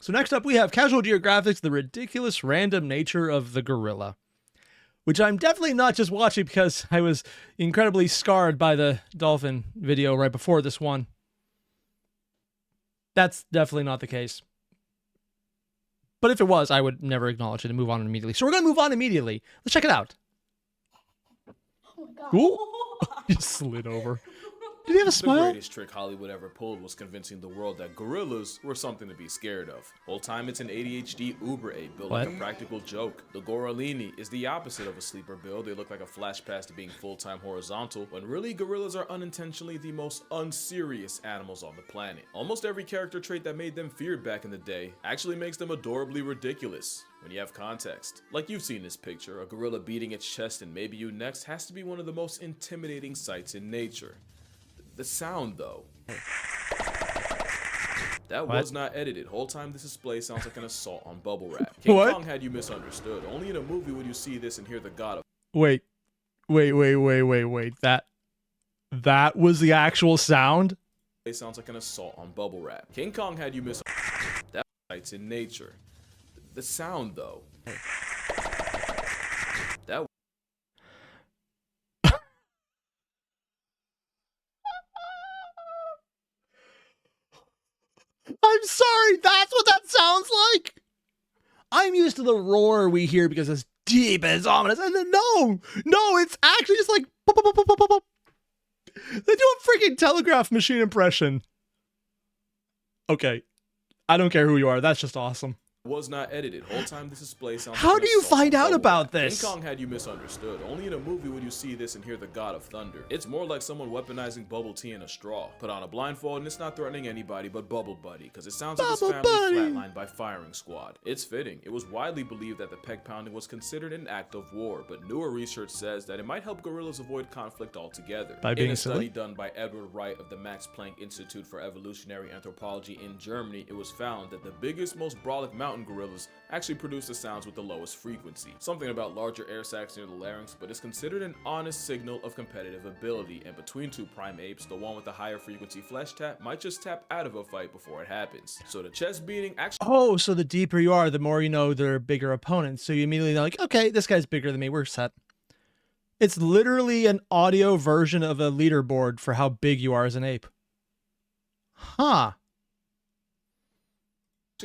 So next up, we have Casual Geographic's The Ridiculous Random Nature of the Gorilla, which I'm definitely not just watching because I was incredibly scarred by the dolphin video right before this one. That's definitely not the case. But if it was, I would never acknowledge it and move on immediately. So we're going to move on immediately. Let's check it out. Oh my god. Ooh. Just slid over. Did he have a smile? The greatest trick Hollywood ever pulled was convincing the world that gorillas were something to be scared of. Whole time it's an ADHD Uber ape built like a practical joke. The gorillini is the opposite of a sleeper build. They look like a flash pass to being full-time horizontal, when really gorillas are unintentionally the most unserious animals on the planet. Almost every character trait that made them feared back in the day actually makes them adorably ridiculous when you have context. Like you've seen this picture, a gorilla beating its chest and maybe you next has to be one of the most intimidating sights in nature. The sound, though. That was not edited. Whole time this display sounds like an assault on bubble wrap. King Kong had you misunderstood. Only in a movie would you see this and hear the god of... Wait. That was the actual sound? It sounds like an assault on bubble wrap. King Kong had you misunderstood. That sights in nature. The sound, though. That... I'm sorry, that's what that sounds like? I'm used to the roar we hear because it's deep and it's ominous, and then no, it's actually just like pop, pop, pop, pop, pop, pop. They do a freaking telegraph machine impression. Okay, I don't care who you are, that's just awesome. Was not edited. Whole time this display sounds How like do you find out about this? King Kong had you misunderstood. Only in a movie would you see this and hear the god of thunder. It's more like someone weaponizing bubble tea in a straw. Put on a blindfold and it's not threatening anybody but Bubble Buddy, because it sounds like his family flatlined by firing squad. It's fitting. It was widely believed that the peg pounding was considered an act of war, but newer research says that it might help gorillas avoid conflict altogether. By being in a silly? study done by Edward Wright of the Max Planck Institute for Evolutionary Anthropology in Germany, it was found that the biggest, most brolic mountain gorillas actually produce the sounds with the lowest frequency. Something about larger air sacs near the larynx, but it's considered an honest signal of competitive ability, and between two prime apes, the one with the higher frequency flesh tap might just tap out of a fight before it happens. So the chest beating actually... Oh, so the deeper you are, the more you know they're bigger opponents. So you immediately know, like, okay, this guy's bigger than me, we're set. It's literally an audio version of a leaderboard for how big you are as an ape. Huh.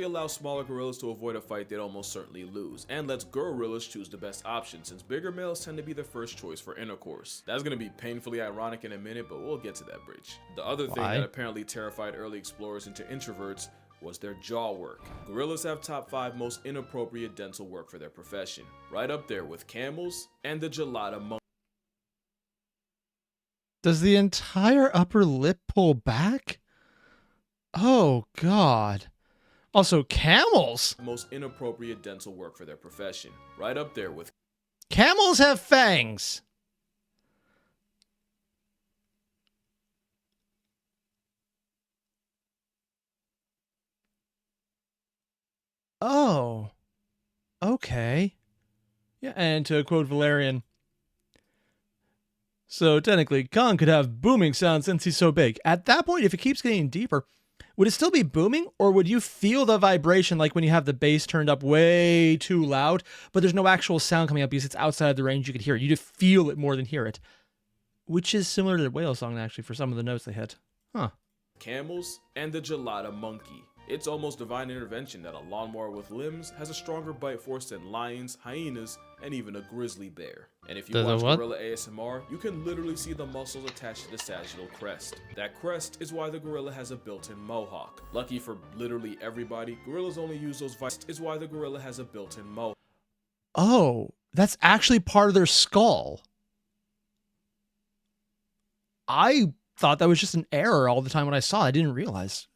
allows smaller gorillas to avoid a fight they'd almost certainly lose, and lets gorillas choose the best option since bigger males tend to be their first choice for intercourse. That's gonna be painfully ironic in a minute, but we'll get to that bridge. The other thing that apparently terrified early explorers into introverts was their jaw work. Gorillas have top 5 most inappropriate dental work for their profession, right up there with camels and the gelada monkey. Does the entire upper lip pull back? Oh god. Also, camels! Most inappropriate dental work for their profession, right up there with... Camels have fangs! Oh. Okay. Yeah, and to quote Valerian, so technically, Kong could have booming sounds since he's so big. At that point, if it keeps getting deeper, would it still be booming, or would you feel the vibration like when you have the bass turned up way too loud, but there's no actual sound coming up because it's outside of the range you could hear it? You just feel it more than hear it, which is similar to the whale song, actually, for some of the notes they hit. Huh. Camels and the gelada monkey. It's almost divine intervention that a lawnmower with limbs has a stronger bite force than lions, hyenas, and even a grizzly bear. And if you watch gorilla ASMR, you can literally see the muscles attached to the sagittal crest. That crest is why the gorilla has a built-in mohawk. Lucky for literally everybody, gorillas only use those is why the gorilla has a built-in mohawk. Oh, that's actually part of their skull. I thought that was just an error all the time when I saw it. I didn't realize.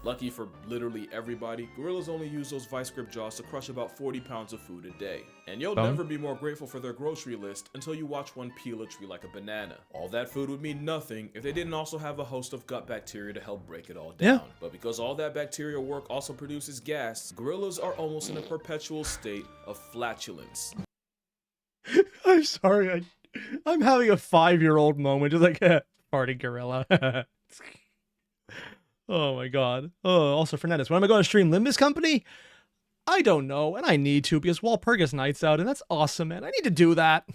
Lucky for literally everybody, gorillas only use those vice grip jaws to crush about 40 pounds of food a day. And you'll never be more grateful for their grocery list until you watch one peel a tree like a banana. All that food would mean nothing if they didn't also have a host of gut bacteria to help break it all down. Yeah. But because all that bacterial work also produces gas, gorillas are almost in a perpetual state of flatulence. I'm sorry, I'm having a 5-year-old moment, just like, party gorilla. Oh my god. Oh, also Fernandez. When am I going to stream Limbus Company? I don't know, and I need to because Walpurgis Night's out, and that's awesome, man. I need to do that.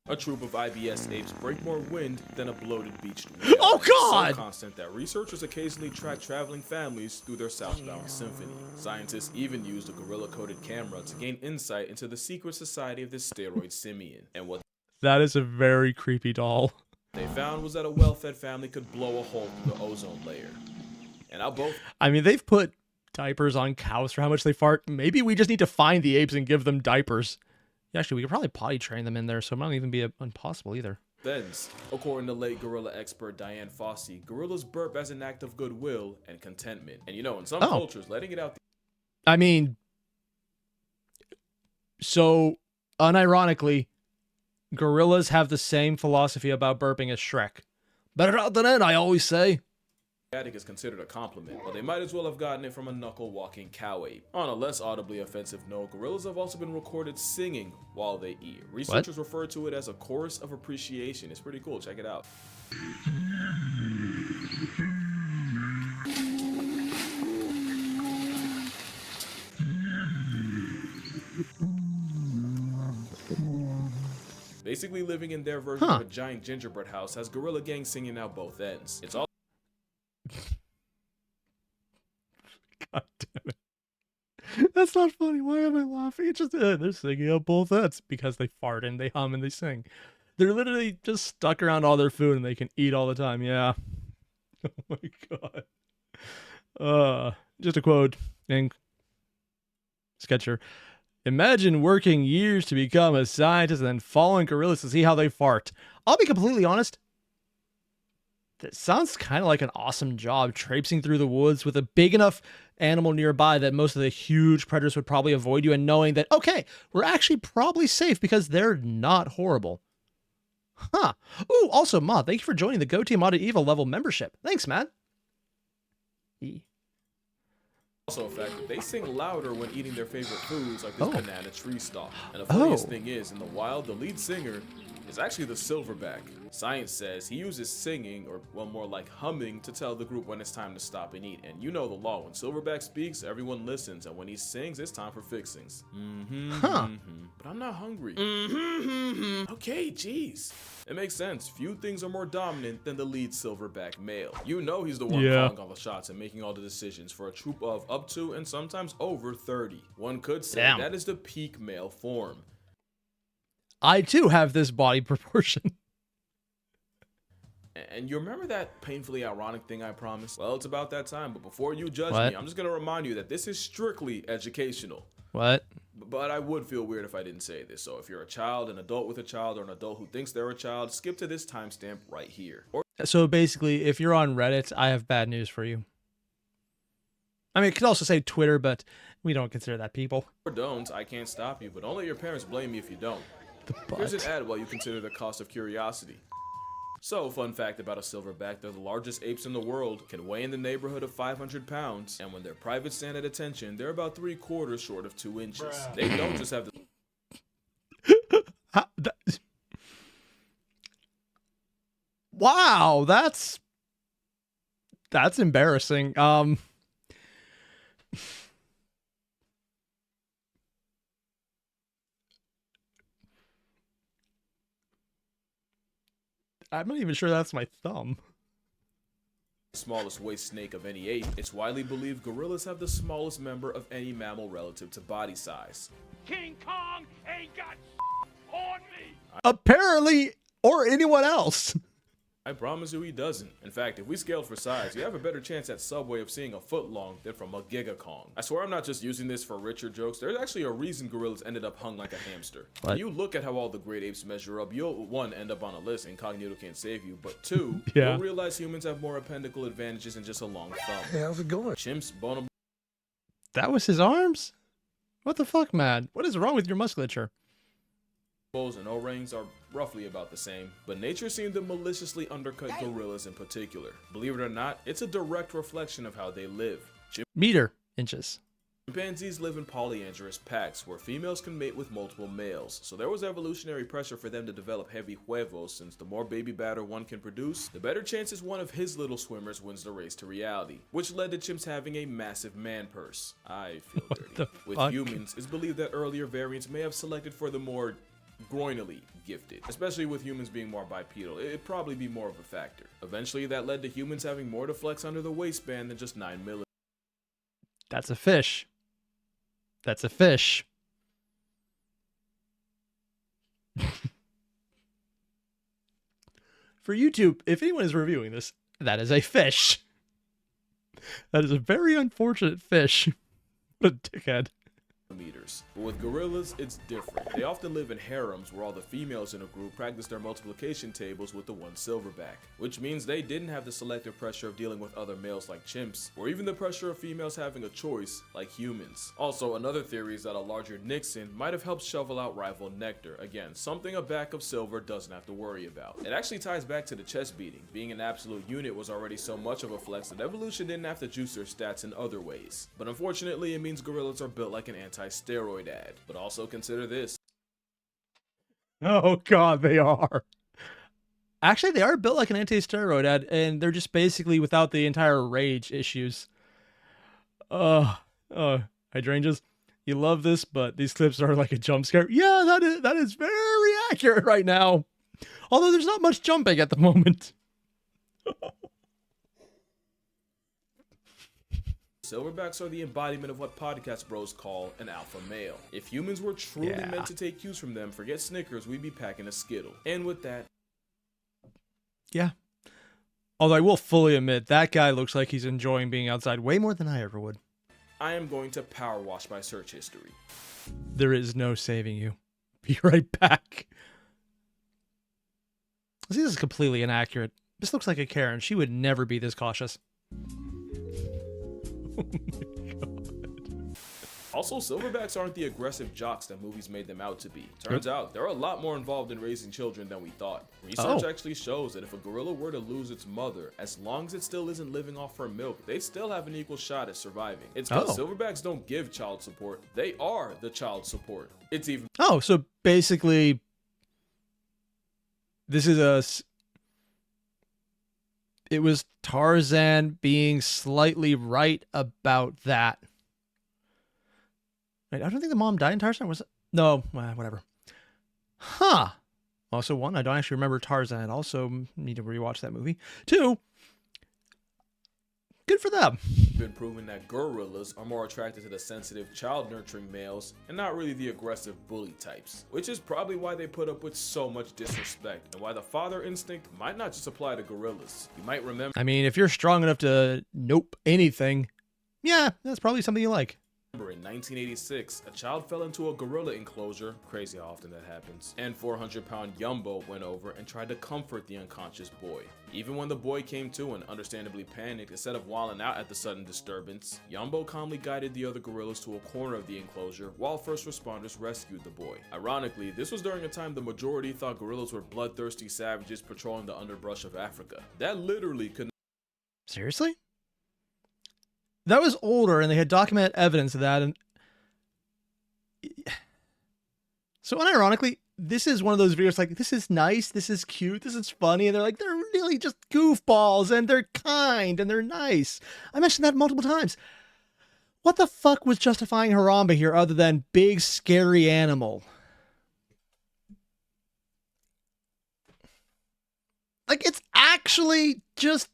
A troop of IBS apes break more wind than a bloated beached whale. Oh god! So constant that researchers occasionally track traveling families through their southbound symphony. Scientists even used a gorilla-coded camera to gain insight into the secret society of this steroid simian. And what that is a very creepy doll. They found was that a well-fed family could blow a hole through the ozone layer. And now both... I mean, they've put diapers on cows for how much they fart. Maybe we just need to find the apes and give them diapers. Actually, we could probably potty train them in there, so it might not even be impossible either. Thens, according to late gorilla expert Diane Fossey, gorillas burp as an act of goodwill and contentment. And you know, in some cultures, letting it out... I mean... So, unironically, gorillas have the same philosophy about burping as Shrek. Better out than in, I always say. Is considered a compliment, but they might as well have gotten it from a knuckle-walking cow ape. On a less audibly offensive note, gorillas have also been recorded singing while they eat. Researchers refer to it as a chorus of appreciation. It's pretty cool. Check it out. Basically living in their version of a giant gingerbread house has gorilla gangs singing out both ends. It's all... God damn it. That's not funny. Why am I laughing? It's just, they're singing out both ends because they fart and they hum and they sing. They're literally just stuck around all their food and they can eat all the time. Yeah. Oh my god. Just a quote. And Sketcher. Imagine working years to become a scientist and then following gorillas to see how they fart. I'll be completely honest. That sounds kind of like an awesome job, traipsing through the woods with a big enough animal nearby that most of the huge predators would probably avoid you, and knowing that, okay, we're actually probably safe because they're not horrible. Huh. Ooh, also, Mod, thank you for joining the Go Team Modded Evil level membership. Thanks, man. Also a fact that they sing louder when eating their favorite foods like this banana tree stalk. And the funniest thing is, in the wild, the lead singer is actually the silverback. Science says he uses singing, or well, more like humming, to tell the group when it's time to stop and eat. And you know the law, when Silverback speaks, everyone listens, and when he sings, it's time for fixings. But I'm not hungry. Okay, jeez. It makes sense. Few things are more dominant than the lead silverback male. You know he's the one calling all the shots and making all the decisions for a troop of up to and sometimes over 30. One could say that is the peak male form. I too have this body proportion. And you remember that painfully ironic thing I promised? Well, it's about that time, but before you judge me, I'm just going to remind you that this is strictly educational. What? But I would feel weird if I didn't say this. So if you're a child, an adult with a child, or an adult who thinks they're a child, skip to this timestamp right here. So basically, if you're on Reddit, I have bad news for you. I mean, it could also say Twitter, but we don't consider that people. Or don't, I can't stop you, but don't let your parents blame me if you don't. Here's an ad while you consider the cost of curiosity. So, fun fact about a silverback, they're the largest apes in the world, can weigh in the neighborhood of 500 pounds, and when their privates stand at attention, they're about 3/4 short of 2 inches. They don't just have the... Wow, that's embarrassing. I'm not even sure that's my thumb. Smallest waist snake of any ape. It's widely believed gorillas have the smallest member of any mammal relative to body size. King Kong ain't got on me. Apparently, or anyone else. I promise you he doesn't. In fact, if we scale for size, you have a better chance at Subway of seeing a foot long than from a Giga Kong. I swear I'm not just using this for richer jokes. There's actually a reason gorillas ended up hung like a hamster. When you look at how all the great apes measure up, you'll, 1, end up on a list, incognito can't save you, but 2, you'll realize humans have more appendical advantages than just a long thumb. Hey, how's it going? Chimps, bonobo... That was his arms? What the fuck, man? What is wrong with your musculature? and O-rings are roughly about the same, but nature seemed to maliciously undercut gorillas in particular. Believe it or not, it's a direct reflection of how they live. Meter inches. Chimpanzees live in polyandrous packs where females can mate with multiple males, so there was evolutionary pressure for them to develop heavy huevos, since the more baby batter one can produce, the better chances one of his little swimmers wins the race to reality, which led to chimps having a massive man purse. I feel dirty. With humans, it's believed that earlier variants may have selected for the more groinally gifted, especially with humans being more bipedal. It'd probably be more of a factor. Eventually, that led to humans having more to flex under the waistband than just 9mm. That's a fish. That's a fish. For YouTube, if anyone is reviewing this, that is a fish. That is a very unfortunate fish. What a dickhead. But with gorillas, it's different. They often live in harems where all the females in a group practice their multiplication tables with the one silverback, which means they didn't have the selective pressure of dealing with other males like chimps, or even the pressure of females having a choice like humans. Also, another theory is that a larger Nixon might have helped shovel out rival nectar. Again, something a back of silver doesn't have to worry about. It actually ties back to the chest beating. Being an absolute unit was already so much of a flex that evolution didn't have to juice their stats in other ways. But unfortunately, it means gorillas are built like an anti-steroid ad. But also consider this. Oh god, they are. Actually, they are built like an anti-steroid ad, and they're just basically without the entire rage issues. Hydrangeas, you love this, but these clips are like a jump scare. Yeah, that is very accurate right now. Although there's not much jumping at the moment. Silverbacks are the embodiment of what podcast bros call an alpha male. If humans were truly meant to take cues from them, forget Snickers, we'd be packing a Skittle. And with that... Yeah. Although I will fully admit, that guy looks like he's enjoying being outside way more than I ever would. I am going to power wash my search history. There is no saving you. Be right back. See, this is completely inaccurate. This looks like a Karen. She would never be this cautious. Oh my god. Also, silverbacks aren't the aggressive jocks that movies made them out to be. Turns out, they're a lot more involved in raising children than we thought. Research actually shows that if a gorilla were to lose its mother, as long as it still isn't living off her milk, they'd still have an equal shot at surviving. It's because silverbacks don't give child support, they are the child support. It's even... Oh, so basically, this is it was Tarzan being slightly right about that. Wait, I don't think the mom died in Tarzan. Was it? No, whatever. Huh. Also, one, I don't actually remember Tarzan at all, so need to rewatch that movie. Two, good for them. Been proven that gorillas are more attracted to the sensitive, child-nurturing males and not really the aggressive bully types, which is probably why they put up with so much disrespect and why the father instinct might not just apply to gorillas. You might remember... I mean, if you're strong enough to nope anything, yeah, that's probably something you like. In 1986, a child fell into a gorilla enclosure, crazy how often that happens, and 400-pound Yumbo went over and tried to comfort the unconscious boy. Even when the boy came to and understandably panicked, instead of wilding out at the sudden disturbance, Yumbo calmly guided the other gorillas to a corner of the enclosure while first responders rescued the boy. Ironically, this was during a time the majority thought gorillas were bloodthirsty savages patrolling the underbrush of Africa. That literally could... Seriously? That was older, and they had documented evidence of that. And so, unironically, this is one of those videos like, this is nice, this is cute, this is funny, and they're like, they're really just goofballs, and they're kind, and they're nice. I mentioned that multiple times. What the fuck was justifying Harambe here other than big, scary animal? Like, it's actually just...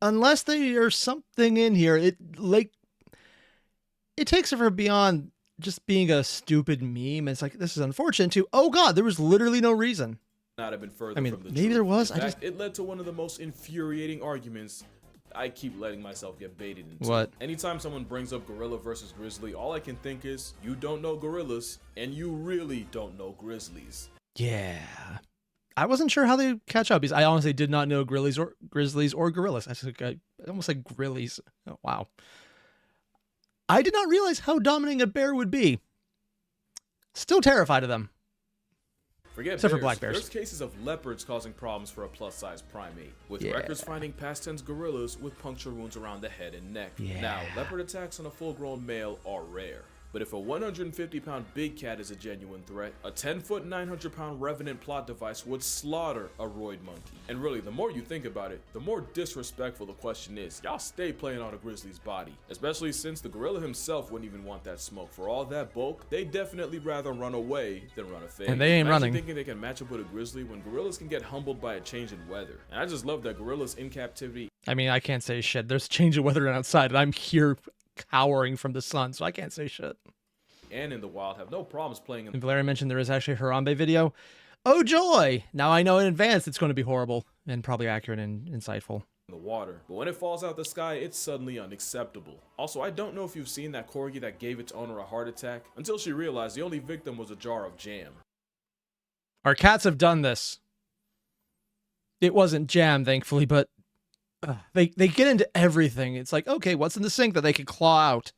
Unless there's something in here, it takes it for beyond just being a stupid meme. It's like, this is unfortunate too. Oh god, there was literally no reason. Not have been further I mean, from the maybe truth. there was. In fact, it led to one of the most infuriating arguments I keep letting myself get baited into. What? Anytime someone brings up gorilla versus grizzly, all I can think is, you don't know gorillas, and you really don't know grizzlies. Yeah. I wasn't sure how they catch up because I honestly did not know grizzlies or gorillas. I almost said grillies. Oh, wow. I did not realize how dominating a bear would be. Still terrified of them. Forget Except for bears. black bears. There's cases of leopards causing problems for a plus-size primate, with Yeah. records finding past tense gorillas with puncture wounds around the head and neck. Yeah. Now, leopard attacks on a full-grown male are rare. But if a 150-pound big cat is a genuine threat, a 10-foot, 900-pound revenant plot device would slaughter a roid monkey. And really, the more you think about it, the more disrespectful the question is. Y'all stay playing on a grizzly's body, especially since the gorilla himself wouldn't even want that smoke. For all that bulk, they definitely rather run away than run a fade. And they ain't Imagine running. thinking they can match up with a grizzly when gorillas can get humbled by a change in weather. And I just love that gorillas in captivity I mean, I can't say shit. There's a change of weather outside, and I'm here cowering from the sun, so I can't say shit. and in the wild have no problems playing in And Valeria mentioned there is actually a Harambe video. Oh joy! Now I know in advance it's going to be horrible and probably accurate and insightful. the water. But when it falls out the sky, it's suddenly unacceptable. Also, I don't know if you've seen that corgi that gave its owner a heart attack until she realized the only victim was a jar of jam. Our cats have done this. It wasn't jam, thankfully, but they get into everything. It's like, okay, what's in the sink that they can claw out?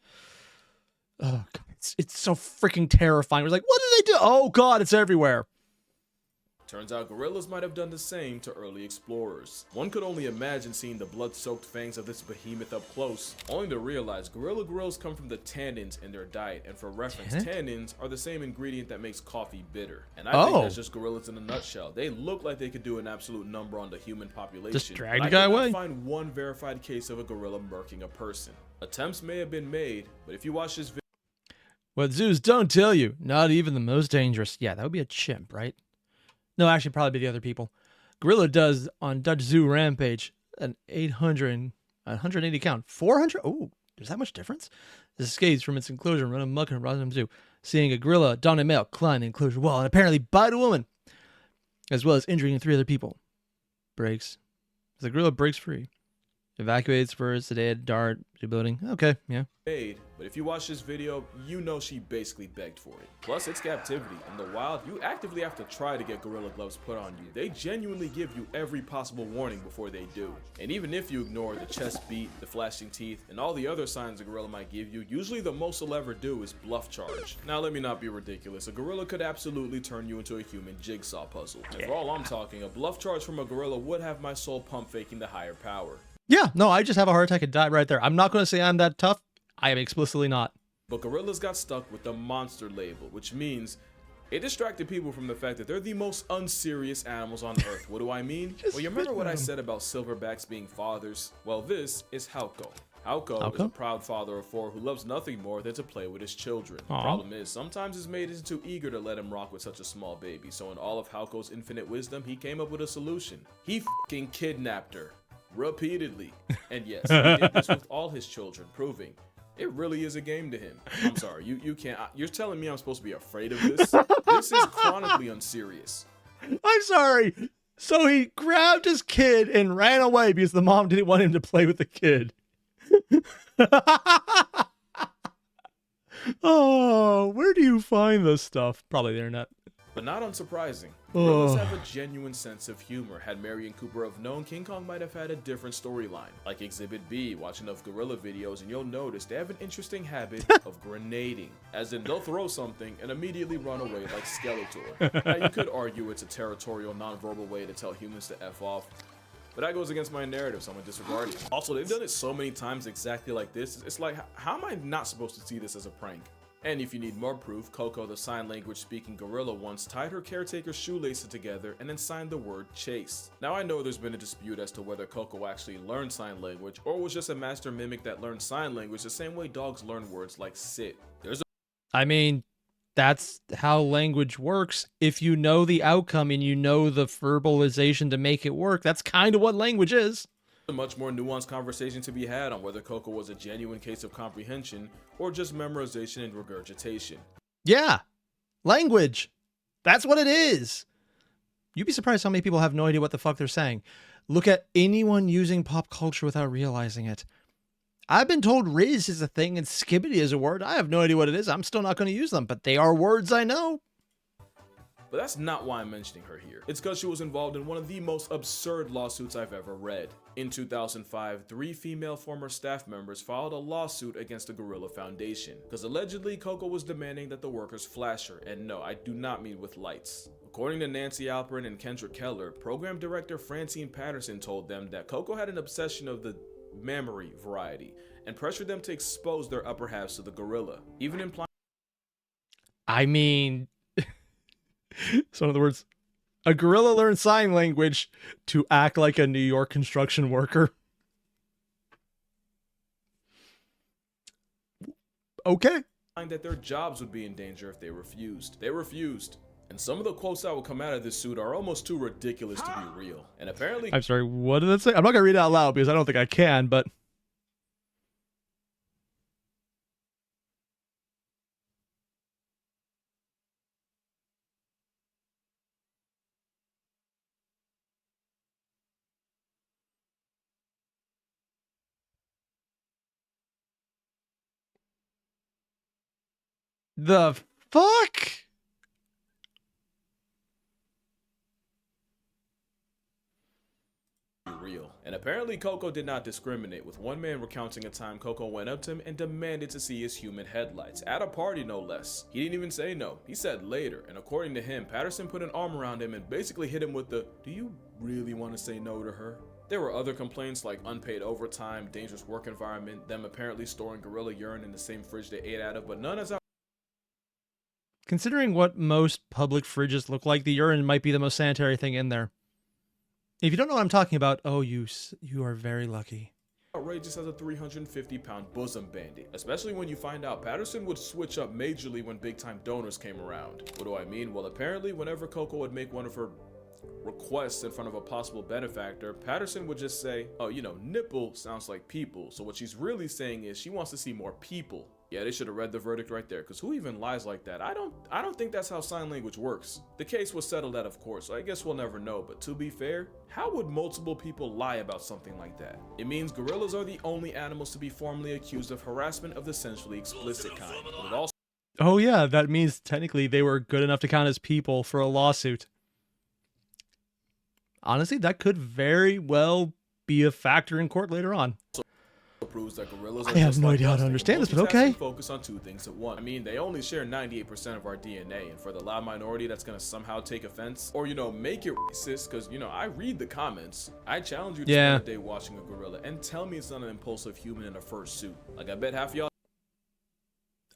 Oh, God, it's so freaking terrifying. It's like, what did they do? Oh, God, it's everywhere. Turns out gorillas might have done the same to early explorers. One could only imagine seeing the blood-soaked fangs of this behemoth up close, only to realize gorilla grills come from the tannins in their diet, and for reference, tannins are the same ingredient that makes coffee bitter. And I think that's just gorillas in a nutshell. They look like they could do an absolute number on the human population. Just drag but the guy I away. cannot find one verified case of a gorilla murking a person. Attempts may have been made, but if you watch this video, What zoos don't tell you, not even the most dangerous. Yeah, that would be a chimp, right? No, actually, probably be the other people. Gorilla does on Dutch Zoo Rampage an 180 count. 400? Oh, there's that much difference? This escapes from its enclosure and run amok in a Rotterdam Zoo, seeing a gorilla don a male climb the enclosure wall and apparently bite a woman, as well as injuring 3 other people. Breaks. The gorilla breaks free. Evacuates for sedated dart to building. Okay, yeah. but if you watch this video, you know she basically begged for it. Plus, it's captivity. In the wild, you actively have to try to get gorilla gloves put on you. They genuinely give you every possible warning before they do. And even if you ignore the chest beat, the flashing teeth, and all the other signs a gorilla might give you, usually the most they'll ever do is bluff charge. Now, let me not be ridiculous. A gorilla could absolutely turn you into a human jigsaw puzzle. And for all I'm talking, a bluff charge from a gorilla would have my soul pump faking the higher power. Yeah, no, I just have a heart attack and die right there. I'm not going to say I'm that tough. I am explicitly not. But gorillas got stuck with the monster label, which means it distracted people from the fact that they're the most unserious animals on Earth. What do I mean? Well, you remember what I said about silverbacks being fathers? Well, this is Hauko. Hauko is a proud father of 4 who loves nothing more than to play with his children. The problem is, sometimes his mate isn't too eager to let him rock with such a small baby, so in all of Hauko's infinite wisdom, he came up with a solution. He f***ing kidnapped her. Repeatedly. And yes, he did this with all his children, proving it really is a game to him. I'm sorry, you can't. You're telling me I'm supposed to be afraid of this? This is chronically unserious. I'm sorry. So he grabbed his kid and ran away because the mom didn't want him to play with the kid. Oh, where do you find this stuff? Probably the internet. But not unsurprising. Gorillas have a genuine sense of humor. Had Mary and Cooper have known, King Kong might have had a different storyline. Like Exhibit B, watch enough gorilla videos and you'll notice they have an interesting habit of grenading. As in, they'll throw something and immediately run away like Skeletor. Now, you could argue it's a territorial, non-verbal way to tell humans to F off, but that goes against my narrative, so I'm gonna disregard it. Also, they've done it so many times exactly like this, it's like, how am I not supposed to see this as a prank? And if you need more proof, Coco, the sign language speaking gorilla, once tied her caretaker's shoelaces together and then signed the word chase. Now I know there's been a dispute as to whether Coco actually learned sign language or was just a master mimic that learned sign language the same way dogs learn words like sit. I mean, that's how language works. If you know the outcome and you know the verbalization to make it work, that's kind of what language is. A much more nuanced conversation to be had on whether Coco was a genuine case of comprehension or just memorization and regurgitation. Yeah, language. That's what it is. You'd be surprised how many people have no idea what the fuck they're saying. Look at anyone using pop culture without realizing it. I've been told Riz is a thing and skibbity is a word. I have no idea what it is. I'm still not going to use them, but they are words I know. But that's not why I'm mentioning her here. It's because she was involved in one of the most absurd lawsuits I've ever read. In 2005, 3 female former staff members filed a lawsuit against the Gorilla Foundation because allegedly Coco was demanding that the workers flash her, and no, I do not mean with lights. According to Nancy Alperin and Kendra Keller, program director Francine Patterson told them that Coco had an obsession of the mammary variety and pressured them to expose their upper halves to the gorilla, even implying. I mean, so in other words, a gorilla learned sign language to act like a New York construction worker. Okay. That their jobs would be in danger if they refused. They refused. And some of the quotes that will come out of this suit are almost too ridiculous to be real. And apparently, I'm sorry, what did it say? I'm not going to read it out loud because I don't think I can, but... The fuck? real. And apparently Coco did not discriminate, with one man recounting a time Coco went up to him and demanded to see his human headlights, at a party no less. He didn't even say no, he said later, and according to him, Patterson put an arm around him and basically hit him with the, "Do you really want to say no to her?" There were other complaints like unpaid overtime, dangerous work environment, them apparently storing gorilla urine in the same fridge they ate out of, but none as I. Considering what most public fridges look like, the urine might be the most sanitary thing in there. If you don't know what I'm talking about, oh, you are very lucky. Outrageous as a 350-pound bosom bandit, especially when you find out Patterson would switch up majorly when big-time donors came around. What do I mean? Well, apparently whenever Coco would make one of her requests in front of a possible benefactor, Patterson would just say, "Oh, you know, nipple sounds like people." So what she's really saying is she wants to see more people. Yeah, they should have read the verdict right there, because who even lies like that? I don't think that's how sign language works. The case was settled out, of course, so I guess we'll never know, but to be fair, how would multiple people lie about something like that? It means gorillas are the only animals to be formally accused of harassment of the sensually explicit kind. But it also Oh yeah, that means technically they were good enough to count as people for a lawsuit. Honestly, that could very well be a factor in court later on. proves that gorillas are I have just no like idea how us. to They understand this, can but okay. focus on two things at once. I mean, they only share 98% of our DNA, and for the loud minority that's gonna somehow take offense, or you know, make it racist, because you know, I read the comments. I challenge you to spend a day watching a gorilla and tell me it's not an impulsive human in a fursuit. Like, I bet half of y'all.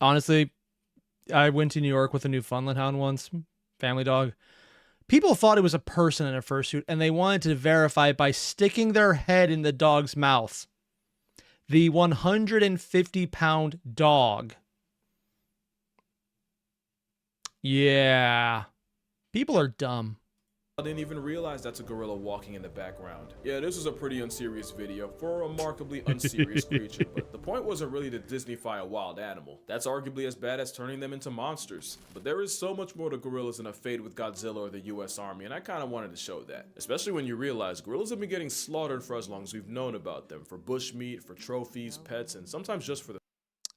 Honestly, I went to New York with a Newfoundland hound once, family dog. People thought it was a person in a fursuit, and they wanted to verify it by sticking their head in the dog's mouth. The 150-pound dog. Yeah. People are dumb. I didn't even realize that's a gorilla walking in the background. Yeah, this was a pretty unserious video for a remarkably unserious creature, but the point wasn't really to Disneyfy a wild animal. That's arguably as bad as turning them into monsters. But there is so much more to gorillas than a fade with Godzilla or the US Army, and I kind of wanted to show that. Especially when you realize gorillas have been getting slaughtered for as long as we've known about them, for bushmeat, for trophies, pets, and sometimes just for the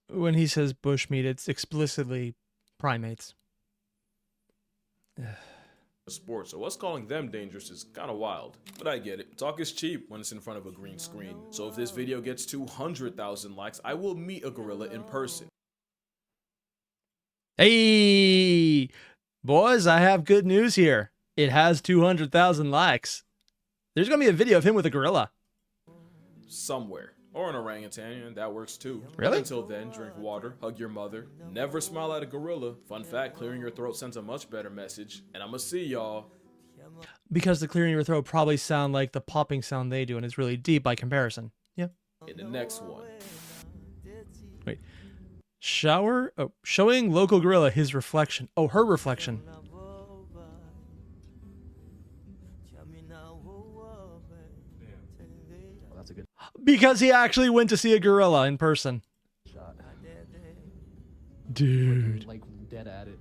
When he says bushmeat, it's explicitly primates. sport, so us calling them dangerous is kind of wild. But I get it. Talk is cheap when it's in front of a green screen. So if this video gets 200,000 likes, I will meet a gorilla in person. Hey, boys, I have good news here. It has 200,000 likes. There's going to be a video of him with a gorilla. Somewhere. Or an orangutan, and that works too. Really? Until then, drink water, hug your mother, never smile at a gorilla. Fun fact, clearing your throat sends a much better message. And I'ma see y'all. Because the clearing your throat probably sound like the popping sound they do, and it's really deep by comparison. Yeah. In the next one. Wait. Showing local gorilla his reflection. Oh, her reflection. Because he actually went to see a gorilla in person. Shot. Dude. Like dead at it.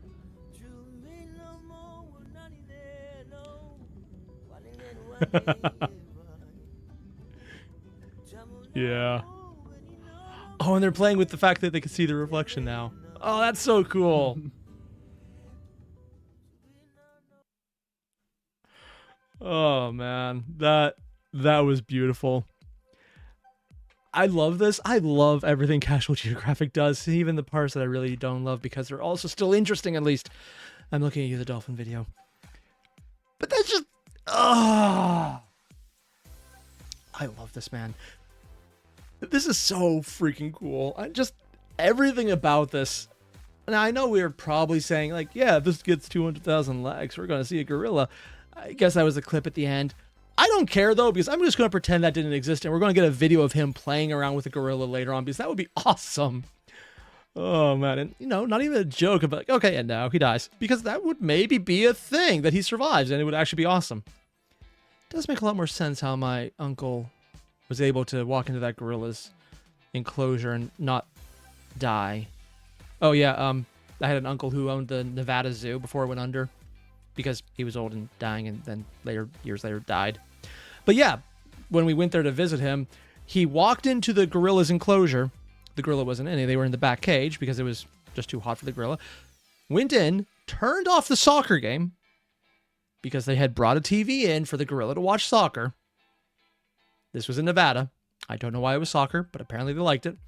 Yeah. Oh, and they're playing with the fact that they can see the reflection now. Oh, that's so cool. Oh man, that was beautiful. I love this. I love everything Casual Geographic does, even the parts that I really don't love because they're also still interesting, at least. I'm looking at you, the dolphin video. But that's just, I love this, man. This is so freaking cool. Everything about this. Now, I know we were probably saying, like, yeah, if this gets 200,000 likes, we're going to see a gorilla. I guess that was a clip at the end. I don't care, though, because I'm just going to pretend that didn't exist, and we're going to get a video of him playing around with a gorilla later on, because that would be awesome. Oh, man. And, not even a joke about, like, okay, and now he dies. Because that would maybe be a thing, that he survives, and it would actually be awesome. It does make a lot more sense how my uncle was able to walk into that gorilla's enclosure and not die. Oh, yeah, I had an uncle who owned the Nevada Zoo before it went under because he was old and dying, and then years later died. But yeah, when we went there to visit him, he walked into the gorilla's enclosure. The gorilla wasn't in it. They were in the back cage because it was just too hot for the gorilla. Went in, turned off the soccer game because they had brought a TV in for the gorilla to watch soccer. This was in Nevada. I don't know why it was soccer, but apparently they liked it.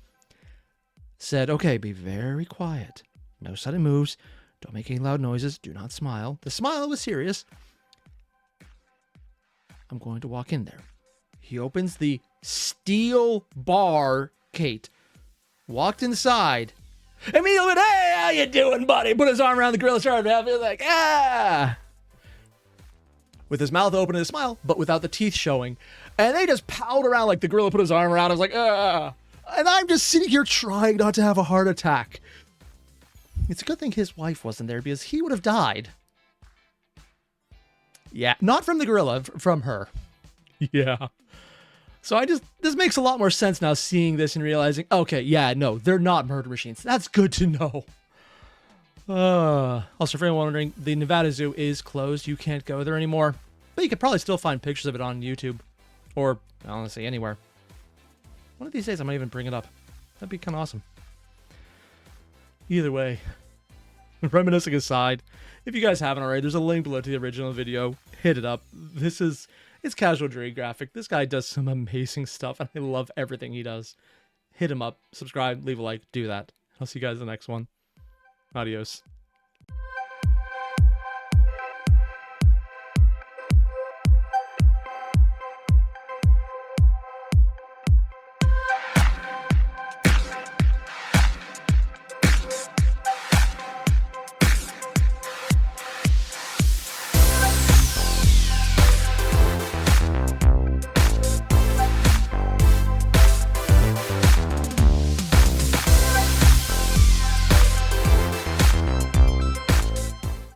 Said, okay, be very quiet. No sudden moves. Don't make any loud noises. Do not smile. The smile was serious. I'm going to walk in there. He opens the steel bar gate. Walked inside. Emil went, hey, how you doing, buddy? Put his arm around the gorilla's shoulder. He was like, ah. With his mouth open and a smile, but without the teeth showing. And they just palled around like the gorilla put his arm around. I was like, ah. And I'm just sitting here trying not to have a heart attack. It's a good thing his wife wasn't there because he would have died. Yeah, not from the gorilla, from her. Yeah. So this makes a lot more sense now seeing this and realizing, okay, yeah, no, they're not murder machines. That's good to know. Also, for anyone wondering, the Nevada Zoo is closed. You can't go there anymore. But you could probably still find pictures of it on YouTube. Or, honestly, anywhere. One of these days, I might even bring it up. That'd be kind of awesome. Either way, reminiscing aside, if you guys haven't already, there's a link below to the original video. Hit it up. It's Casual Geographic. This guy does some amazing stuff, and I love everything he does. Hit him up, subscribe, leave a like, do that. I'll see you guys in the next one. Adios.